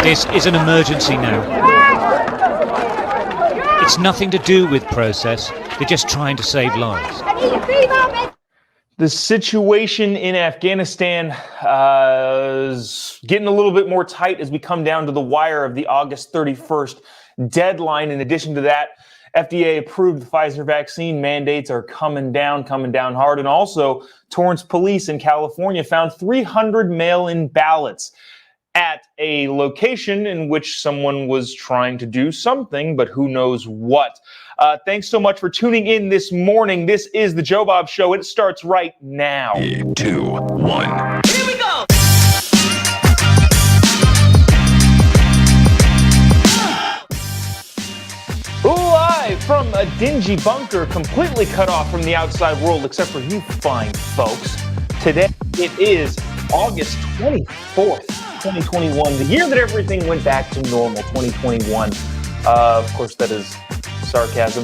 This is an emergency now. It's nothing to do with process. They're just trying to save lives. The situation in Afghanistan is getting a little bit more tight as we come down to the wire of the August 31st deadline. In addition to that, FDA approved the Pfizer vaccine mandates are coming down hard. And also, Torrance police in California found 300 mail-in ballots at a location in which someone was trying to do something, but who knows what. Thanks so much for tuning in this morning. This is the Jobob Show. It starts right now. 3, 2, 1. Here we go! Live from a dingy bunker, completely cut off from the outside world, except for you fine folks. Today, it is August 24th, 2021, the year that everything went back to normal, 2021. Of course, that is sarcasm.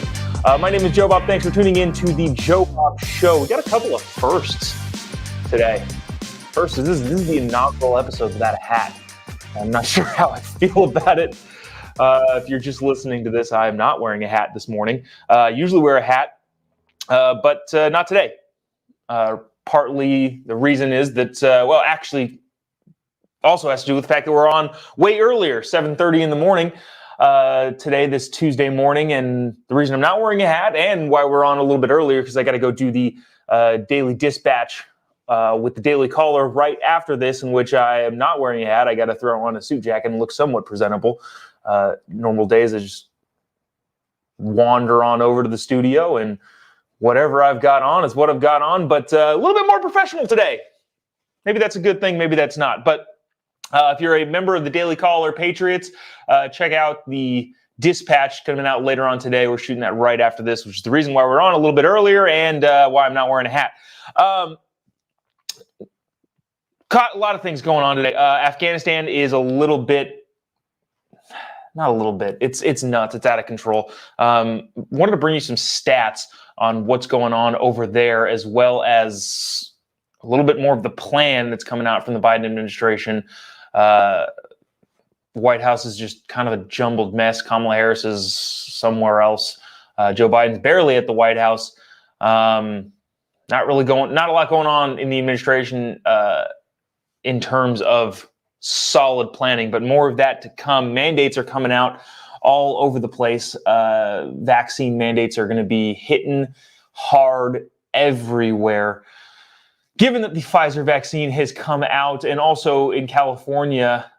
My name is Jobob. Thanks for tuning in to the Jobob Show. We got a couple of firsts today. First, this is the inaugural episode without a hat. I'm not sure how I feel about it. If you're just listening to this, I am not wearing a hat this morning. Usually wear a hat, but not today. Partly the reason is that, actually also has to do with the fact that we're on way earlier, 7:30 in the morning today, this Tuesday morning. And the reason I'm not wearing a hat and why we're on a little bit earlier, because I got to go do the daily dispatch with the Daily Caller right after this, in which I am not wearing a hat. I got to throw on a suit jacket and look somewhat presentable. Normal days I just wander on over to the studio and whatever I've got on is what I've got on, but a little bit more professional today. Maybe that's a good thing, maybe that's not. But if you're a member of the Daily Caller Patriots, check out the dispatch coming out later on today. We're shooting that right after this, which is the reason why we're on a little bit earlier and why I'm not wearing a hat. Caught a lot of things going on today. Afghanistan is a little bit, not a little bit. It's nuts. It's out of control. Wanted to bring you some stats on what's going on over there, as well as a little bit more of the plan that's coming out from the Biden administration. White House is just kind of a jumbled mess. Kamala Harris is somewhere else. Joe Biden's barely at the White House. Not a lot going on in the administration in terms of solid planning, but more of that to come. Mandates are coming out all over the place. Vaccine mandates are going to be hitting hard everywhere. Given that the Pfizer vaccine has come out, and also in California,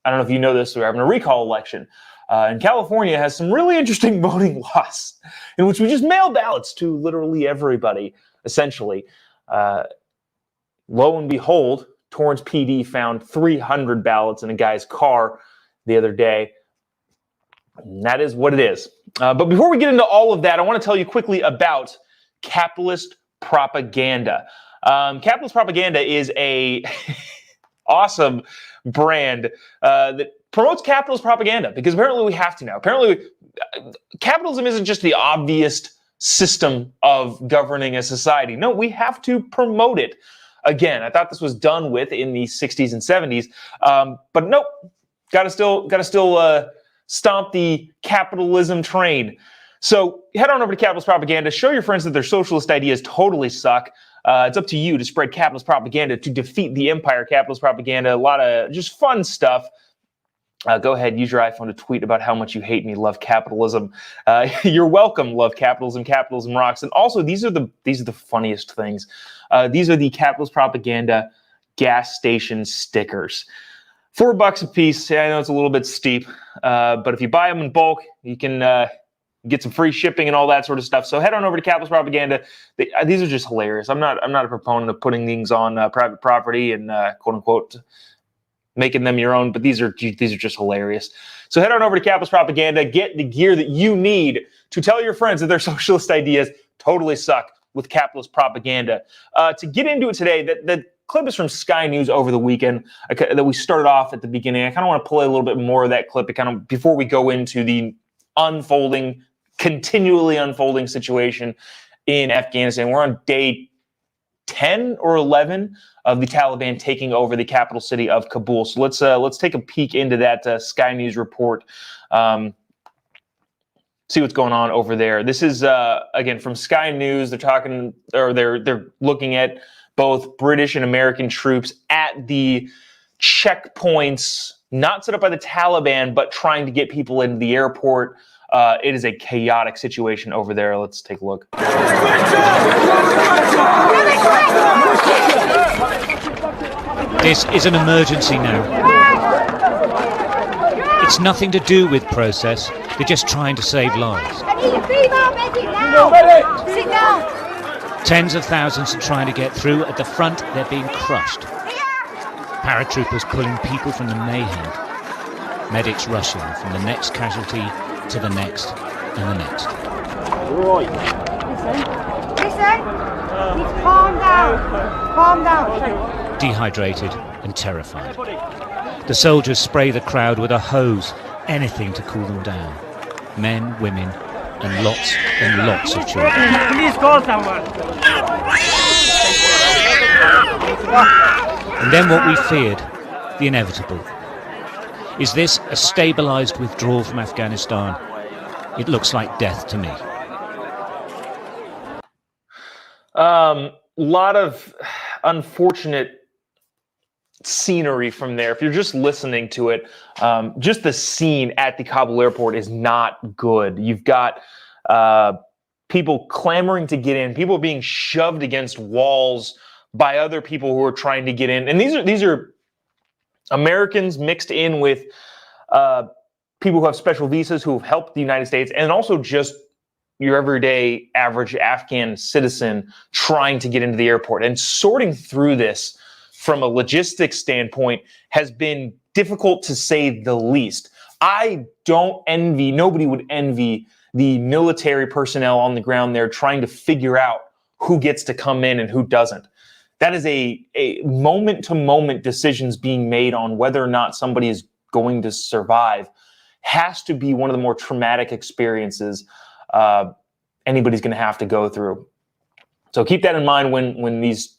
I don't know if you know this, we're having a recall election. And California has some really interesting voting laws in which we just mail ballots to literally everybody, essentially. Lo and behold, Torrance PD found 300 ballots in a guy's car the other day. And that is what it is. But before we get into all of that, I want to tell you quickly about capitalist propaganda. Capitalist propaganda is a awesome brand that promotes capitalist propaganda, because apparently we have to now. Apparently, capitalism isn't just the obvious system of governing a society. No, we have to promote it. Again, I thought this was done with in the 60s and 70s, but nope. Got to still stomp the capitalism train. So head on over to Capitalist Propaganda. Show your friends that their socialist ideas totally suck. It's up to you to spread capitalist propaganda to defeat the empire. Capitalist propaganda, a lot of just fun stuff. Go ahead, use your iPhone to tweet about how much you hate me, love capitalism. You're welcome, love capitalism. Capitalism rocks. And also, these are the funniest things. These are the capitalist propaganda gas station stickers. $4 a piece. I know it's a little bit steep, but if you buy them in bulk, you can get some free shipping and all that sort of stuff. So head on over to Capitalist Propaganda. These are just hilarious. I'm not a proponent of putting things on private property and quote unquote making them your own, but these are just hilarious. So head on over to Capitalist Propaganda. Get the gear that you need to tell your friends that their socialist ideas totally suck with capitalist propaganda. To get into it today, the clip is from Sky News over the weekend that we started off at the beginning. I kind of want to play a little bit more of that clip before we go into the continually unfolding situation in Afghanistan. We're on day 10 or 11 of the Taliban taking over the capital city of Kabul. So let's take a peek into that Sky News report. See what's going on over there. This is again from Sky News. They're looking at both British and American troops at the checkpoints, not set up by the Taliban, but trying to get people into the airport. It is a chaotic situation over there. Let's take a look. This is an emergency now. It's nothing to do with process. They're just trying to save lives. Sit down. Tens of thousands are trying to get through. At the front, they're being crushed. Paratroopers pulling people from the mayhem. Medics rushing from the next casualty to the next and the next. Listen. Calm down. Calm down. Dehydrated and terrified. The soldiers spray the crowd with a hose, anything to cool them down. Men, women, and lots of children. Please call someone. And then what we feared, the inevitable. Is this a stabilized withdrawal from Afghanistan? It looks like death to me. Lot of unfortunate scenery from there. If you're just listening to it, just the scene at the Kabul airport is not good. You've got people clamoring to get in, people being shoved against walls by other people who are trying to get in. And these are Americans mixed in with people who have special visas who have helped the United States, and also just your everyday average Afghan citizen trying to get into the airport. And sorting through this from a logistics standpoint has been difficult to say the least. Nobody would envy the military personnel on the ground there trying to figure out who gets to come in and who doesn't. That is a moment-to-moment decisions being made on whether or not somebody is going to survive. Has to be one of the more traumatic experiences anybody's going to have to go through. So keep that in mind when these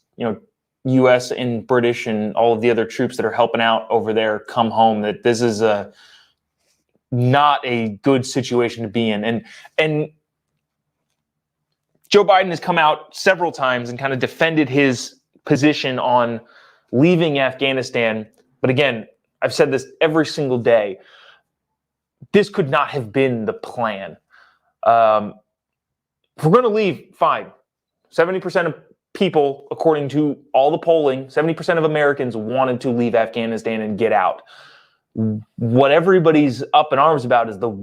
U.S. and British and all of the other troops that are helping out over there come home. That this is not a good situation to be in. And Joe Biden has come out several times and kind of defended his position on leaving Afghanistan. But again, I've said this every single day. This could not have been the plan. If we're going to leave, fine. 70% of people, according to all the polling, 70% of Americans wanted to leave Afghanistan and get out. What everybody's up in arms about is the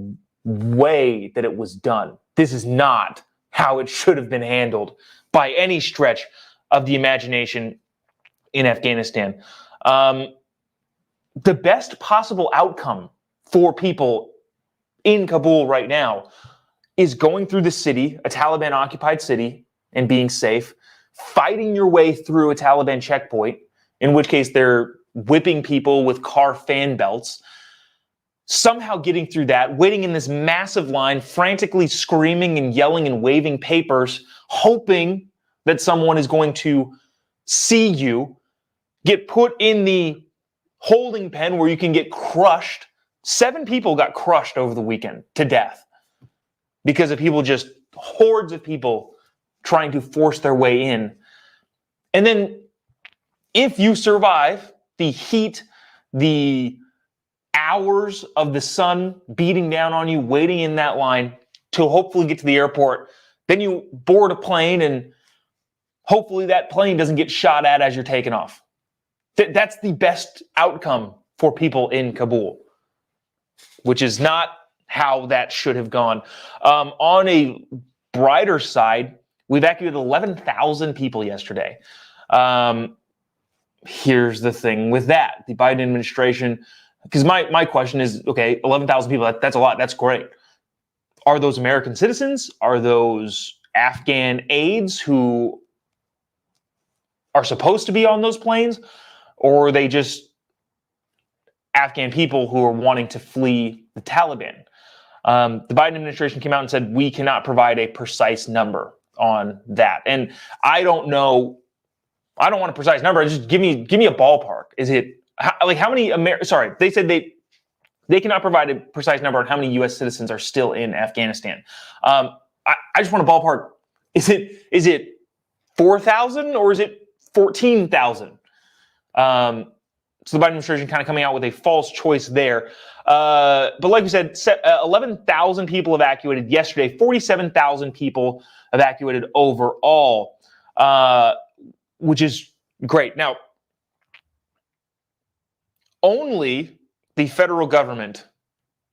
way that it was done. This is not how it should have been handled by any stretch of the imagination in Afghanistan. The best possible outcome for people in Kabul right now is going through the city, a Taliban-occupied city, and being safe, fighting your way through a Taliban checkpoint, in which case they're whipping people with car fan belts, somehow getting through that, waiting in this massive line, frantically screaming and yelling and waving papers, hoping that someone is going to see you, get put in the holding pen where you can get crushed. 7 people got crushed over the weekend to death because of people, just hordes of people trying to force their way in. And then if you survive the heat, the hours of the sun beating down on you, waiting in that line to hopefully get to the airport, then you board a plane and hopefully that plane doesn't get shot at as you're taking off. That's the best outcome for people in Kabul, which is not how that should have gone. On a brighter side, we evacuated 11,000 people yesterday. Here's the thing with that. The Biden administration, because my question is, okay, 11,000 people, that's a lot. That's great. Are those American citizens? Are those Afghan aides who are supposed to be on those planes? Or are they just Afghan people who are wanting to flee the Taliban? The Biden administration came out and said, we cannot provide a precise number on that. And I don't know I don't want a precise number. Just give me a ballpark. Is it how many? Sorry, they said they cannot provide a precise number on how many U.S. citizens are still in Afghanistan. I just want a ballpark. Is it 4,000 or is it 14,000? So the Biden administration kind of coming out with a false choice there. But like we said, 11,000 people evacuated yesterday, 47,000 people evacuated overall, which is great. Now, only the federal government,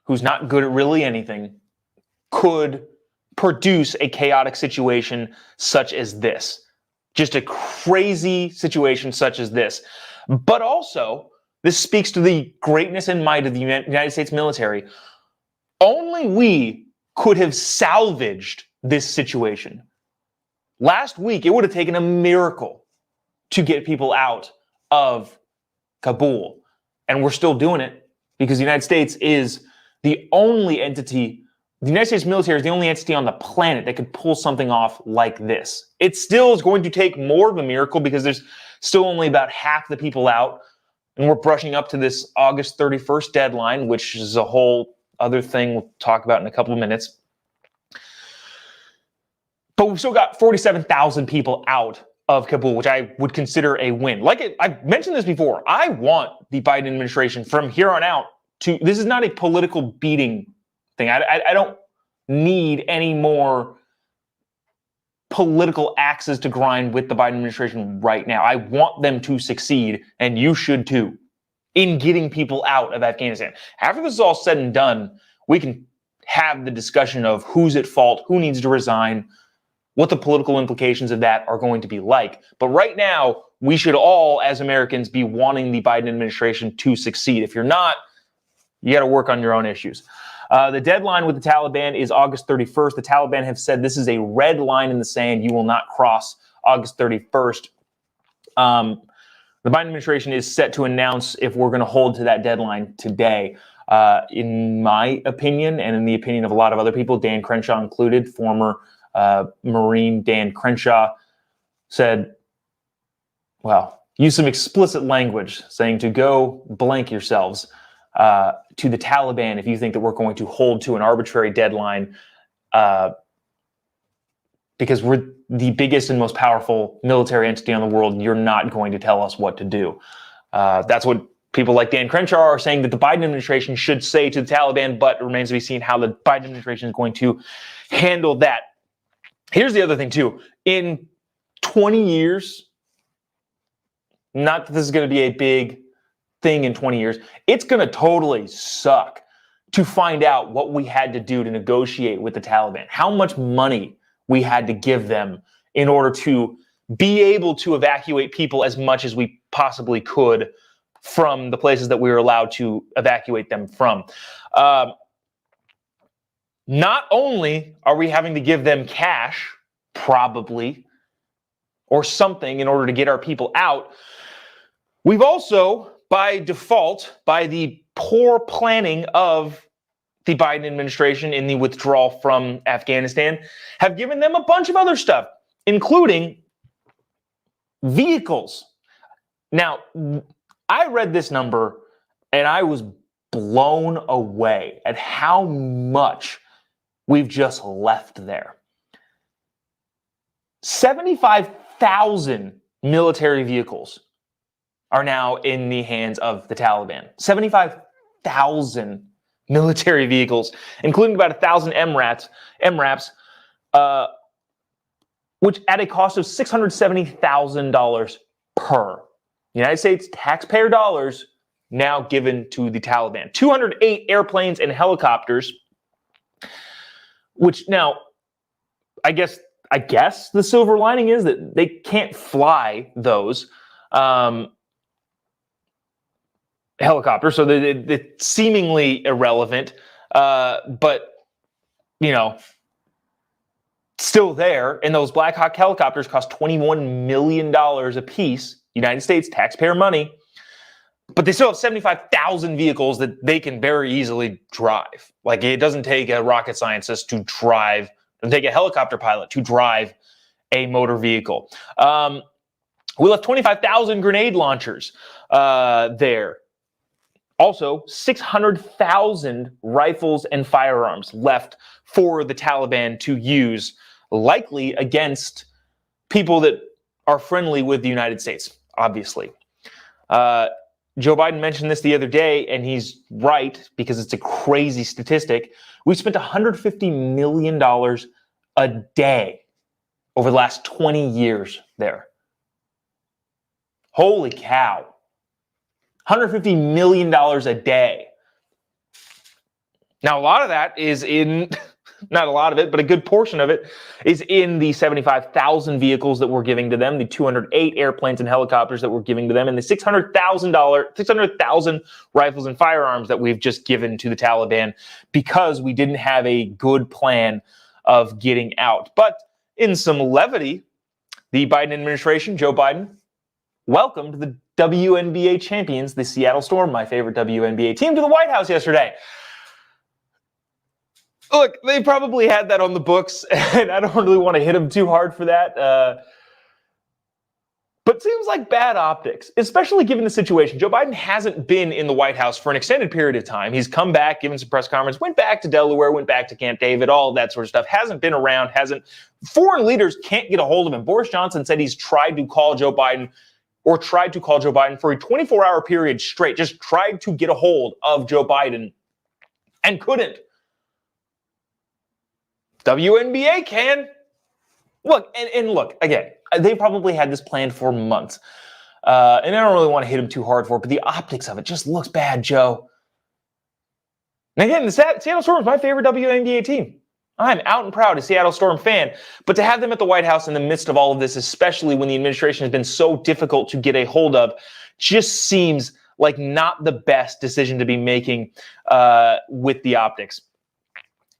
who's not good at really anything, could produce a chaotic situation such as this. Just a crazy situation such as this. But also, this speaks to the greatness and might of the United States military. Only we could have salvaged this situation. Last week, it would have taken a miracle to get people out of Kabul. And we're still doing it because the United States is the only entity, the United States military is the only entity on the planet that could pull something off like this. It still is going to take more of a miracle because there's still only about half the people out. And we're brushing up to this August 31st deadline, which is a whole other thing we'll talk about in a couple of minutes. But we've still got 47,000 people out of Kabul, which I would consider a win. I've mentioned this before. I want the Biden administration from here on out to, this is not a political beating thing. I don't need any more political axes to grind with the Biden administration right now. I want them to succeed, and you should too, in getting people out of Afghanistan. After this is all said and done, we can have the discussion of who's at fault, who needs to resign, what the political implications of that are going to be like. But right now, we should all, as Americans, be wanting the Biden administration to succeed. If you're not, you got to work on your own issues. The deadline with the Taliban is August 31st. The Taliban have said this is a red line in the sand. You will not cross August 31st. The Biden administration is set to announce if we're going to hold to that deadline today. In my opinion, and in the opinion of a lot of other people, Dan Crenshaw included, former Marine Dan Crenshaw said, well, use some explicit language saying to go blank yourselves to the Taliban if you think that we're going to hold to an arbitrary deadline because we're the biggest and most powerful military entity in the world, and you're not going to tell us what to do. That's what people like Dan Crenshaw are saying that the Biden administration should say to the Taliban, but it remains to be seen how the Biden administration is going to handle that. Here's the other thing, too. In 20 years, not that this is going to be a big thing in 20 years, it's going to totally suck to find out what we had to do to negotiate with the Taliban, how much money we had to give them in order to be able to evacuate people as much as we possibly could from the places that we were allowed to evacuate them from. Not only are we having to give them cash, probably, or something in order to get our people out, we've also, by default, by the poor planning of the Biden administration in the withdrawal from Afghanistan, have given them a bunch of other stuff, including vehicles. Now, I read this number and I was blown away at how much we've just left there. 75,000 military vehicles are now in the hands of the Taliban. 75,000 military vehicles, including about 1,000 MRAPs, which at a cost of $670,000 per. United States taxpayer dollars now given to the Taliban. 208 airplanes and helicopters, which now, I guess the silver lining is that they can't fly those helicopters, so they're seemingly irrelevant, but, you know, still there. And those Black Hawk helicopters cost $21 million a piece, United States taxpayer money, but they still have 75,000 vehicles that they can very easily drive. Like, it doesn't take a rocket scientist to drive, it doesn't take a helicopter pilot to drive a motor vehicle. We left 25,000 grenade launchers there. Also, 600,000 rifles and firearms left for the Taliban to use, likely against people that are friendly with the United States, obviously. Joe Biden mentioned this the other day, and he's right because it's a crazy statistic. We spent $150 million a day over the last 20 years there. Holy cow. $150 million a day. Now, a lot of that is in, not a lot of it, but a good portion of it is in the 75,000 vehicles that we're giving to them, the 208 airplanes and helicopters that we're giving to them, and the 600,000 rifles and firearms that we've just given to the Taliban because we didn't have a good plan of getting out. But in some levity, the Biden administration, Joe Biden, welcomed the WNBA champions, the Seattle Storm, my favorite WNBA team, to the White House yesterday. Look, they probably had that on the books, and I don't really want to hit them too hard for that. But seems like bad optics, especially given the situation. Joe Biden hasn't been in the White House for an extended period of time. He's come back, given some press conference, went back to Delaware, went back to Camp David, all that sort of stuff. Hasn't been around, foreign leaders can't get a hold of him. Boris Johnson said he's tried to call Joe Biden for a 24-hour period straight, just tried to get a hold of Joe Biden and couldn't. WNBA can. Look, and look, again, they probably had this planned for months. And I don't really want to hit them too hard for it, but the optics of it just looks bad, Joe. And again, the Seattle Storm is my favorite WNBA team. I'm out and proud a Seattle Storm fan. But to have them at the White House in the midst of all of this, especially when the administration has been so difficult to get a hold of, just seems like not the best decision to be making with the optics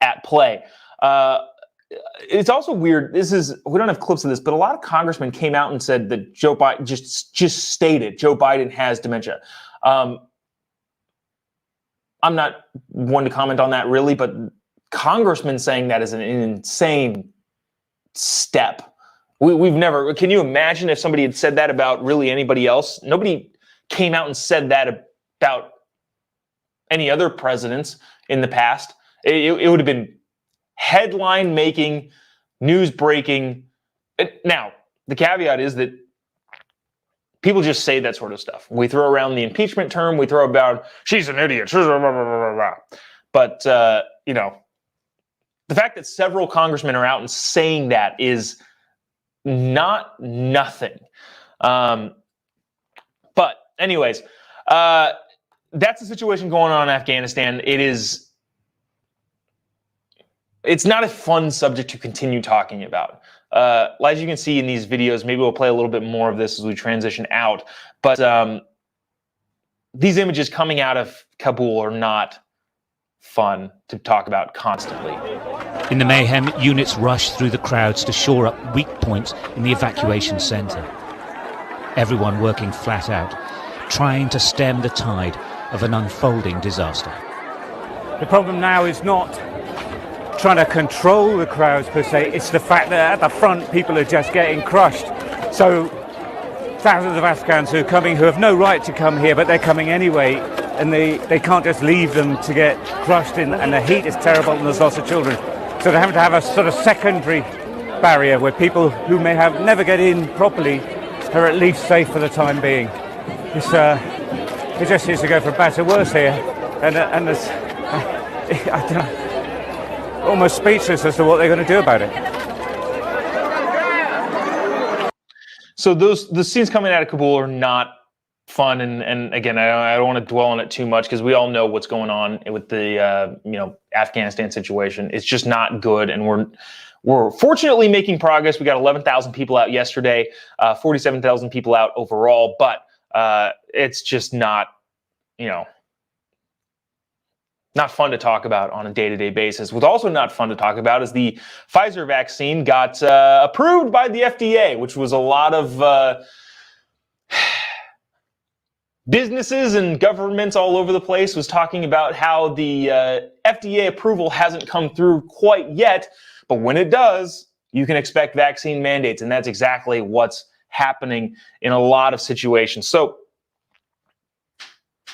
at play. It's also weird. We don't have clips of this, but a lot of congressmen came out and said that Joe Biden just stated Joe Biden has dementia. I'm not one to comment on that really, but congressmen saying that is an insane step. We've never. Can you imagine if somebody had said that about really anybody else? Nobody came out and said that about any other presidents in the past. It would have been headline making, news breaking. Now, the caveat is that people just say that sort of stuff. We throw around the impeachment term. We throw about, she's an idiot. But, the fact that several congressmen are out and saying that is not nothing. But anyways, that's the situation going on in Afghanistan. It's not a fun subject to continue talking about. As you can see in these videos, maybe we'll play a little bit more of this as we transition out. But these images coming out of Kabul are not fun to talk about constantly. In the mayhem, units rush through the crowds to shore up weak points in the evacuation center. Everyone working flat out, trying to stem the tide of an unfolding disaster. The problem now is not trying to control the crowds per se, it's the fact that at the front people are just getting crushed. So thousands of Afghans who are coming, who have no right to come here, but they're coming anyway, and they can't just leave them to get crushed in, and the heat is terrible and there's lots of children. So they're having to have a sort of secondary barrier where people who may have never get in properly are at least safe for the time being. It just seems to go from bad to worse here, and there's, I don't know, almost speechless as to what they're going to do about it. So the scenes coming out of Kabul are not fun, and again, I don't want to dwell on it too much because we all know what's going on with the Afghanistan situation. It's just not good, and we're fortunately making progress. We got 11,000 people out yesterday, 47,000 people out overall, but it's just not, not fun to talk about on a day-to-day basis. What's also not fun to talk about is the Pfizer vaccine got approved by the FDA, which was a lot of businesses and governments all over the place was talking about how the FDA approval hasn't come through quite yet, but when it does, you can expect vaccine mandates, and that's exactly what's happening in a lot of situations. So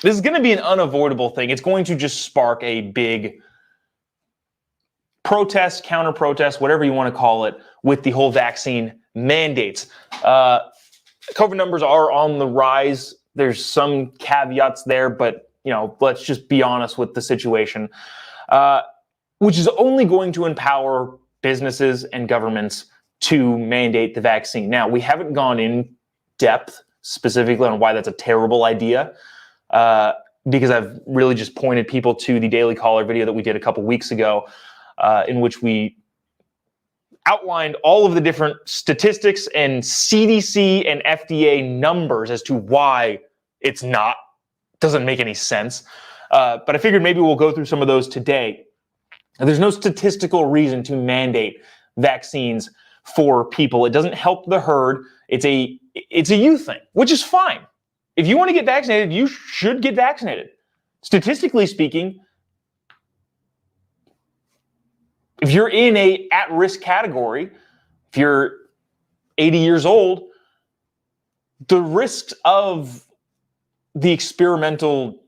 this is going to be an unavoidable thing. It's going to just spark a big protest, counter-protest, whatever you want to call it, with the whole vaccine mandates. COVID numbers are on the rise. There's some caveats there, but let's just be honest with the situation, which is only going to empower businesses and governments to mandate the vaccine. Now, we haven't gone in depth specifically on why that's a terrible idea, because I've really just pointed people to the Daily Caller video that we did a couple weeks ago, in which we outlined all of the different statistics and CDC and FDA numbers as to why it's doesn't make any sense. But I figured maybe we'll go through some of those today. There's no statistical reason to mandate vaccines for people. It doesn't help the herd. It's a you thing, which is fine. If you want to get vaccinated, you should get vaccinated. Statistically speaking, if you're in a at-risk category, if you're 80 years old, the risks of the experimental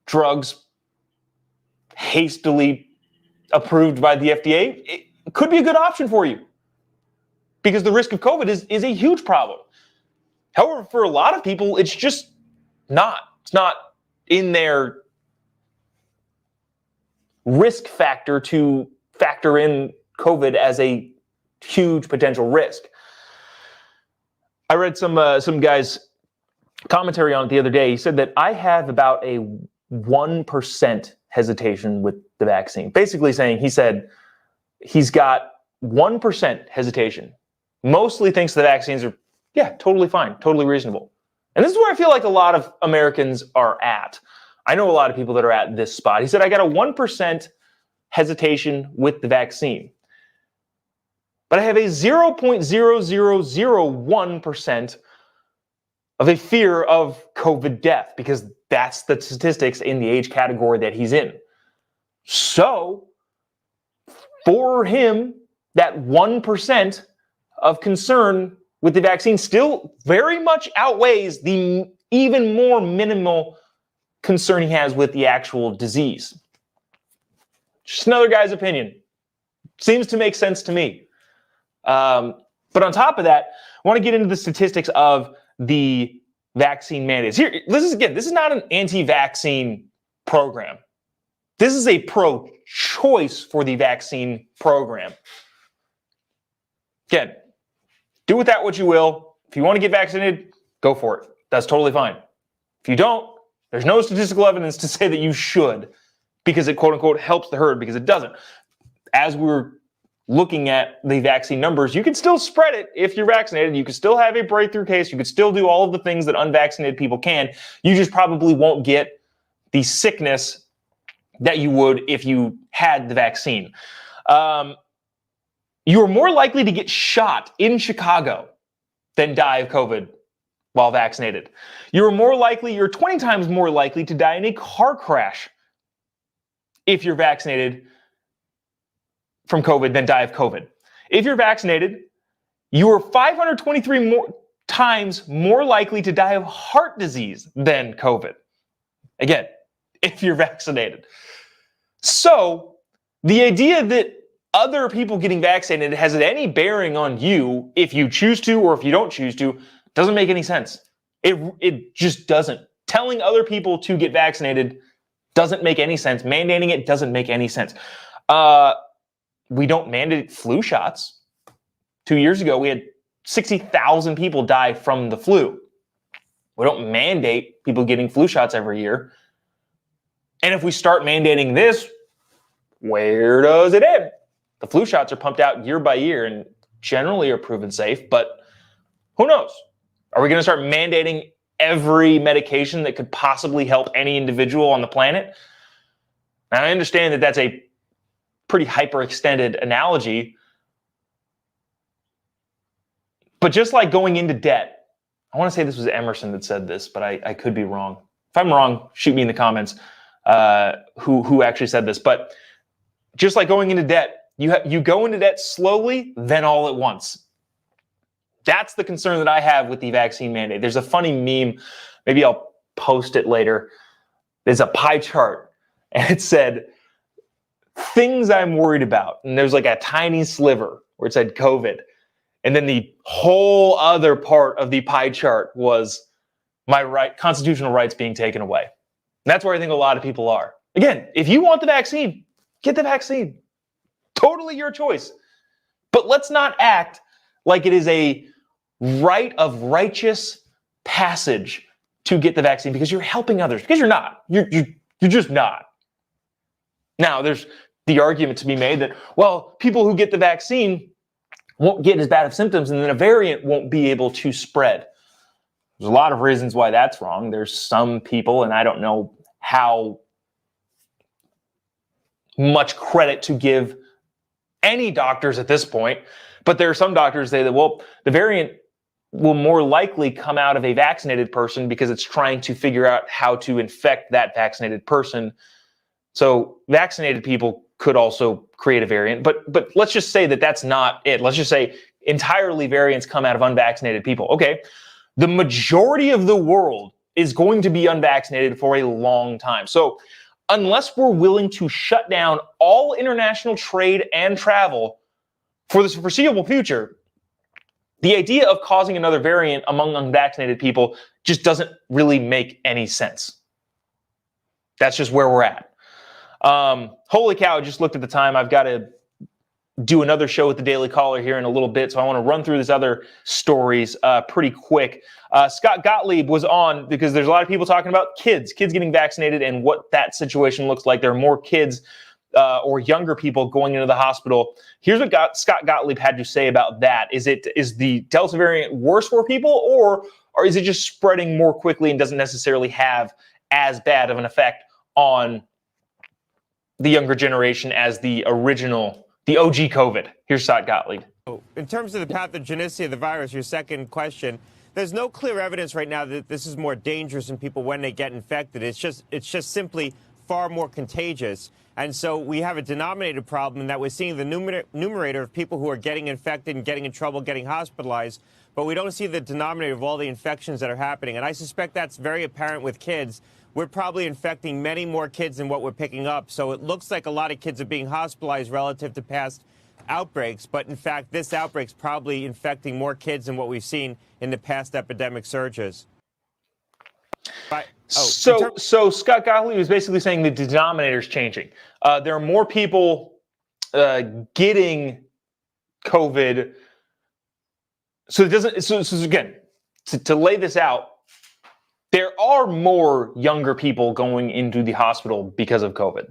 drugs hastily approved by the FDA, it could be a good option for you, because the risk of COVID is a huge problem. However, for a lot of people, it's just not. It's not in their risk factor to factor in COVID as a huge potential risk. I read some guy's commentary on it the other day. He said that I have about a 1% hesitation with the vaccine. Basically saying, he said he's got 1% hesitation. Mostly thinks the vaccines are, totally fine, totally reasonable. And this is where I feel like a lot of Americans are at. I know a lot of people that are at this spot. He said, I got a 1% hesitation with the vaccine, but I have a 0.0001% of a fear of COVID death, because that's the statistics in the age category that he's in. So for him, that 1% of concern with the vaccine still very much outweighs the even more minimal concern he has with the actual disease. Just another guy's opinion. Seems to make sense to me. But on top of that, I want to get into the statistics of the vaccine mandates. Here, this is not an anti-vaccine program. This is a pro-choice for the vaccine program. Again, do with that what you will. If you want to get vaccinated, go for it. That's totally fine. If you don't, there's no statistical evidence to say that you should, because it, quote unquote, helps the herd, because it doesn't. As we're looking at the vaccine numbers, you can still spread it if you're vaccinated. You can still have a breakthrough case. You can still do all of the things that unvaccinated people can. You just probably won't get the sickness that you would if you had the vaccine. You are more likely to get shot in Chicago than die of COVID while vaccinated. You're 20 times more likely to die in a car crash if you're vaccinated from COVID than die of COVID. If you're vaccinated, you are 523 times more likely to die of heart disease than COVID. Again, if you're vaccinated. So the idea that other people getting vaccinated has any bearing on you, if you choose to or if you don't choose to, doesn't make any sense. It just doesn't. Telling other people to get vaccinated doesn't make any sense. Mandating it doesn't make any sense. We don't mandate flu shots. 2 years ago, we had 60,000 people die from the flu. We don't mandate people getting flu shots every year. And if we start mandating this, where does it end? The flu shots are pumped out year by year and generally are proven safe, but who knows? Are we going to start mandating every medication that could possibly help any individual on the planet? Now, I understand that that's a pretty hyperextended analogy, but just like going into debt, I want to say this was Emerson that said this, but I could be wrong. If I'm wrong, shoot me in the comments who actually said this. But just like going into debt, you go into debt slowly, then all at once. That's the concern that I have with the vaccine mandate. There's a funny meme, maybe I'll post it later. There's a pie chart, and it said, things I'm worried about. And there's like a tiny sliver where it said COVID. And then the whole other part of the pie chart was my constitutional rights being taken away. And that's where I think a lot of people are. Again, if you want the vaccine, get the vaccine. Totally your choice. But let's not act like it is a right of righteous passage to get the vaccine because you're helping others. Because you're not. You're just not. Now, there's the argument to be made that, well, people who get the vaccine won't get as bad of symptoms, and then a variant won't be able to spread. There's a lot of reasons why that's wrong. There's some people, and I don't know how much credit to give any doctors at this point, but there are some doctors that say that, well, the variant will more likely come out of a vaccinated person because it's trying to figure out how to infect that vaccinated person. So vaccinated people could also create a variant, but let's just say that that's not it. Let's just say entirely variants come out of unvaccinated people. Okay, the majority of the world is going to be unvaccinated for a long time. So unless we're willing to shut down all international trade and travel for the foreseeable future, the idea of causing another variant among unvaccinated people just doesn't really make any sense. That's just where we're at. Holy cow, I just looked at the time. I've got to do another show with the Daily Caller here in a little bit, so I want to run through these other stories pretty quick. Scott Gottlieb was on because there's a lot of people talking about kids getting vaccinated and what that situation looks like. There are more kids or younger people going into the hospital. Here's what Scott Gottlieb had to say about that. Is the Delta variant worse for people, or is it just spreading more quickly and doesn't necessarily have as bad of an effect on the younger generation as the OG COVID? Here's Scott Gottlieb. In terms of the pathogenicity of the virus, your second question, there's no clear evidence right now that this is more dangerous in people when they get infected. It's just simply far more contagious. And so we have a denominator problem in that we're seeing the numerator of people who are getting infected and getting in trouble, getting hospitalized, but we don't see the denominator of all the infections that are happening. And I suspect that's very apparent with kids. We're probably infecting many more kids than what we're picking up. So it looks like a lot of kids are being hospitalized relative to past outbreaks. But in fact, this outbreak's probably infecting more kids than what we've seen in the past epidemic surges. So Scott Gottlieb is basically saying the denominator is changing. There are more people getting COVID. So it doesn't. So again, to lay this out, there are more younger people going into the hospital because of COVID.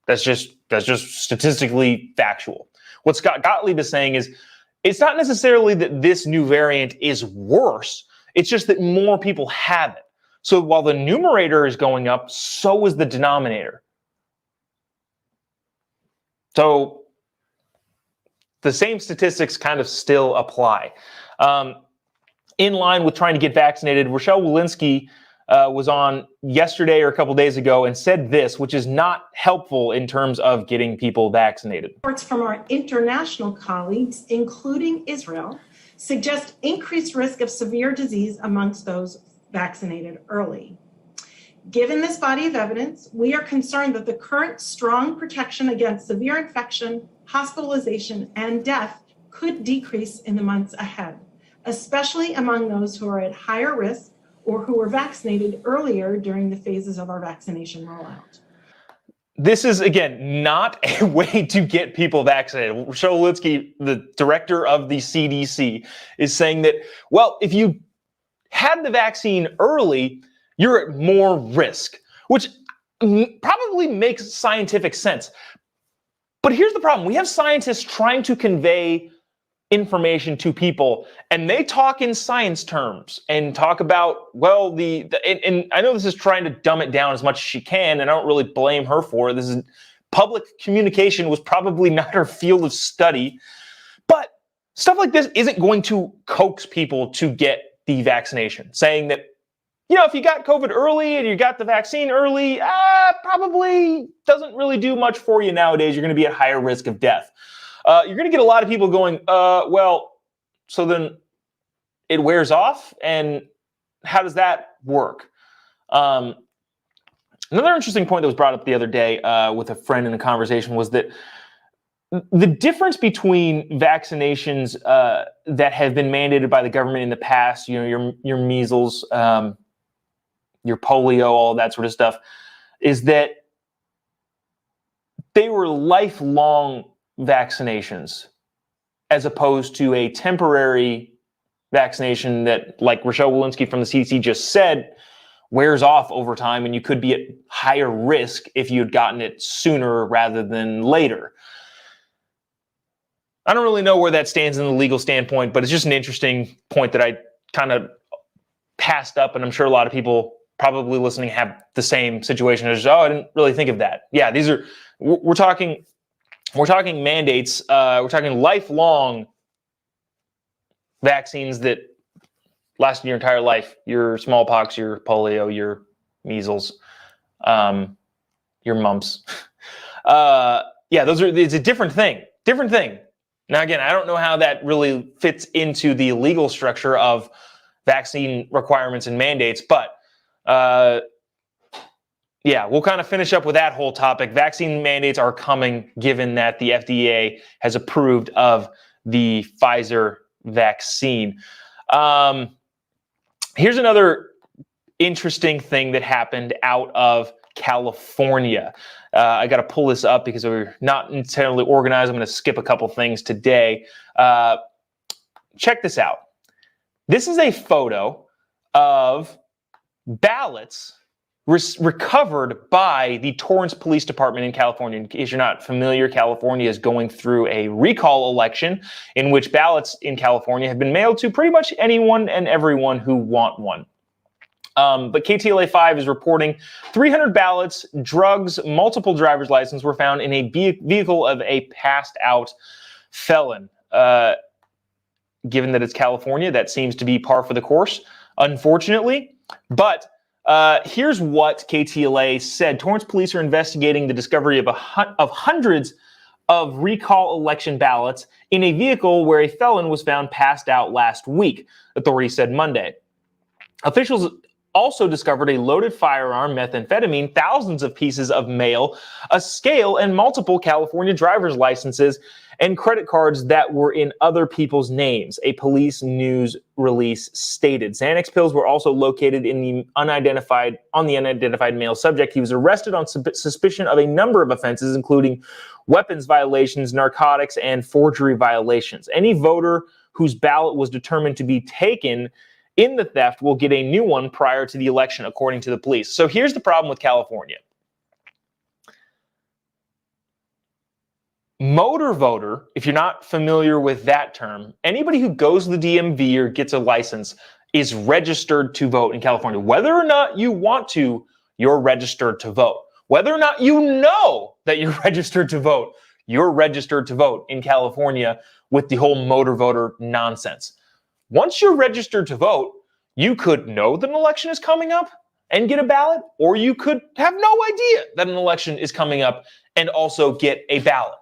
That's just statistically factual. What Scott Gottlieb is saying is it's not necessarily that this new variant is worse. It's just that more people have it. So while the numerator is going up, so is the denominator. So the same statistics kind of still apply. In line with trying to get vaccinated, Rochelle Walensky was on yesterday or a couple days ago and said this, which is not helpful in terms of getting people vaccinated. Reports from our international colleagues, including Israel, suggest increased risk of severe disease amongst those vaccinated early. Given this body of evidence, we are concerned that the current strong protection against severe infection, hospitalization, and death could decrease in the months ahead, especially among those who are at higher risk or who were vaccinated earlier during the phases of our vaccination rollout. This is, again, not a way to get people vaccinated. Rochelle Walensky, the director of the CDC, is saying that, well, if you had the vaccine early, you're at more risk, which probably makes scientific sense. But here's the problem. We have scientists trying to convey information to people, and they talk in science terms and talk about, well, and I know this is trying to dumb it down as much as she can, and I don't really blame her for it. This is public communication was probably not her field of study, but stuff like this isn't going to coax people to get the vaccination, saying that, if you got COVID early and you got the vaccine early, probably doesn't really do much for you nowadays. You're going to be at higher risk of death. You're going to get a lot of people going, well, so then it wears off, and how does that work? Another interesting point that was brought up the other day with a friend in a conversation was that the difference between vaccinations that have been mandated by the government in the past, your measles, your polio, all that sort of stuff, is that they were lifelong vaccinations as opposed to a temporary vaccination that, like Rochelle Walensky from the CDC just said, wears off over time, and you could be at higher risk if you had gotten it sooner rather than later. I don't really know where that stands in the legal standpoint, but it's just an interesting point that I kind of passed up, and I'm sure a lot of people probably listening have the same situation. As, I didn't really think of that. Yeah, these are we're talking mandates. We're talking lifelong vaccines that last your entire life. Your smallpox, your polio, your measles, your mumps. It's a different thing. Different thing. Now, again, I don't know how that really fits into the legal structure of vaccine requirements and mandates, but we'll kind of finish up with that whole topic. Vaccine mandates are coming, given that the FDA has approved of the Pfizer vaccine. Here's another interesting thing that happened out of California. I got to pull this up because we're not entirely organized. I'm going to skip a couple things today. Check this out. This is a photo of ballots recovered by the Torrance Police Department in California. In case you're not familiar, California is going through a recall election in which ballots in California have been mailed to pretty much anyone and everyone who want one. But KTLA 5 is reporting 300 ballots, drugs, multiple driver's licenses were found in a vehicle of a passed out felon. Given that it's California, that seems to be par for the course, unfortunately. But here's what KTLA said. Torrance police are investigating the discovery of hundreds of recall election ballots in a vehicle where a felon was found passed out last week, authorities said Monday. Officials also discovered a loaded firearm, methamphetamine, thousands of pieces of mail, a scale, and multiple California driver's licenses and credit cards that were in other people's names, a police news release stated. Xanax pills were also located in the unidentified male subject. He was arrested on suspicion of a number of offenses, including weapons violations, narcotics, and forgery violations. Any voter whose ballot was determined to be taken in the theft will get a new one prior to the election, according to the police. So here's the problem with California. Motor voter, if you're not familiar with that term, anybody who goes to the DMV or gets a license is registered to vote in California. Whether or not you want to, you're registered to vote. Whether or not you know that you're registered to vote, you're registered to vote in California with the whole motor voter nonsense. Once you're registered to vote, you could know that an election is coming up and get a ballot, or you could have no idea that an election is coming up and also get a ballot.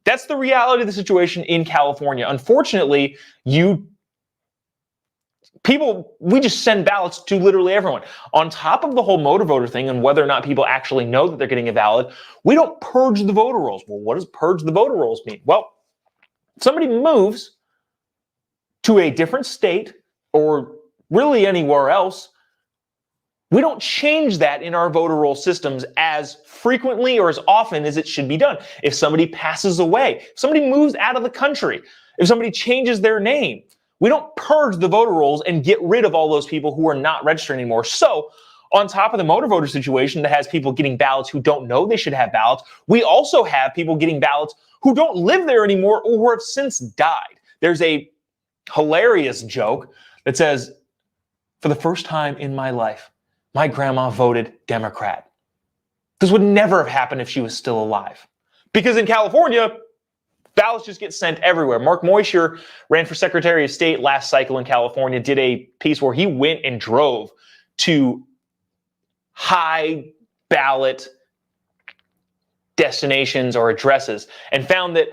That's the reality of the situation in California. Unfortunately, we just send ballots to literally everyone. On top of the whole motor voter thing and whether or not people actually know that they're getting a ballot, we don't purge the voter rolls. Well, what does purge the voter rolls mean? Well, somebody moves to a different state or really anywhere else, we don't change that in our voter roll systems as frequently or as often as it should be done. If somebody passes away, if somebody moves out of the country, if somebody changes their name, we don't purge the voter rolls and get rid of all those people who are not registered anymore. So on top of the motor voter situation that has people getting ballots who don't know they should have ballots, we also have people getting ballots who don't live there anymore or who have since died. There's a hilarious joke that says, for the first time in my life, my grandma voted Democrat. This would never have happened if she was still alive. Because in California, ballots just get sent everywhere. Mark Moisher ran for Secretary of State last cycle in California, did a piece where he went and drove to high ballot destinations or addresses and found that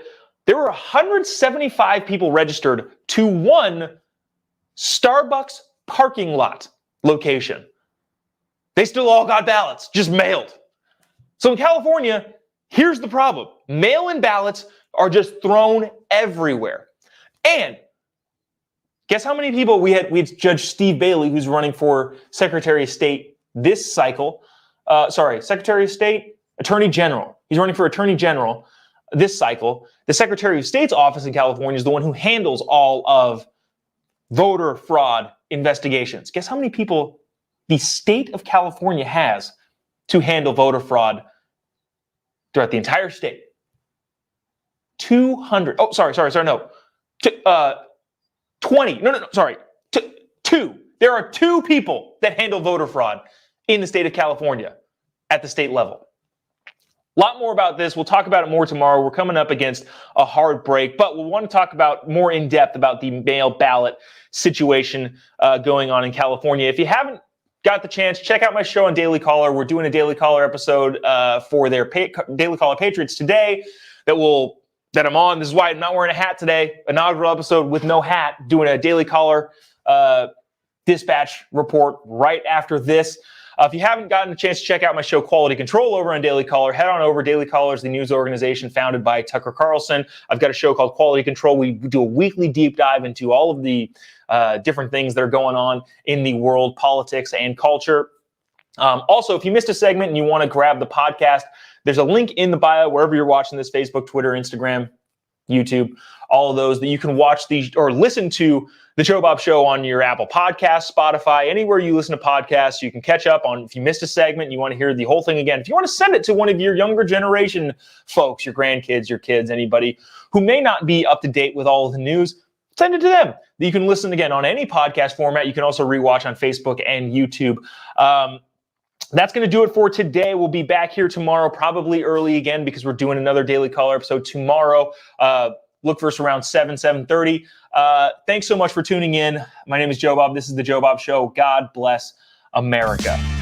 there were 175 people registered to one Starbucks parking lot location. They still all got ballots, just mailed. So in California, here's the problem. Mail-in ballots are just thrown everywhere. And guess how many people we had Judge Steve Bailey, who's running for Secretary of State this cycle. Secretary of State, Attorney General. He's running for Attorney General this cycle. The Secretary of State's office in California is the one who handles all of voter fraud investigations. Guess how many people the state of California has to handle voter fraud throughout the entire state? 200. Oh, sorry, no. 20. No, sorry. Two. There are 2 people that handle voter fraud in the state of California at the state level. A lot more about this. We'll talk about it more tomorrow. We're coming up against a hard break, but we'll want to talk about more in depth about the mail ballot situation going on in California. If you haven't got the chance, check out my show on Daily Caller. We're doing a Daily Caller episode for their Daily Caller Patriots today that I'm on. This is why I'm not wearing a hat today. Inaugural episode with no hat, doing a Daily Caller dispatch report right after this. If you haven't gotten a chance to check out my show Quality Control over on Daily Caller, head on over. Daily Caller is the news organization founded by Tucker Carlson. I've got a show called Quality Control. We do a weekly deep dive into all of the different things that are going on in the world, politics, and culture. Also, if you missed a segment and you want to grab the podcast, there's a link in the bio wherever you're watching this: Facebook, Twitter, Instagram, YouTube, all of those, that you can watch these or listen to the Jobob Show on your Apple Podcasts, Spotify, anywhere you listen to podcasts. You can catch up on if you missed a segment and you want to hear the whole thing again. If you want to send it to one of your younger generation folks, your grandkids, your kids, anybody who may not be up to date with all of the news, send it to them. You can listen again on any podcast format. You can also rewatch on Facebook and YouTube. That's going to do it for today. We'll be back here tomorrow, probably early again, because we're doing another Daily Caller episode tomorrow. Look for us around 7:30. Thanks so much for tuning in. My name is Jobob. This is the Jobob Show. God bless America.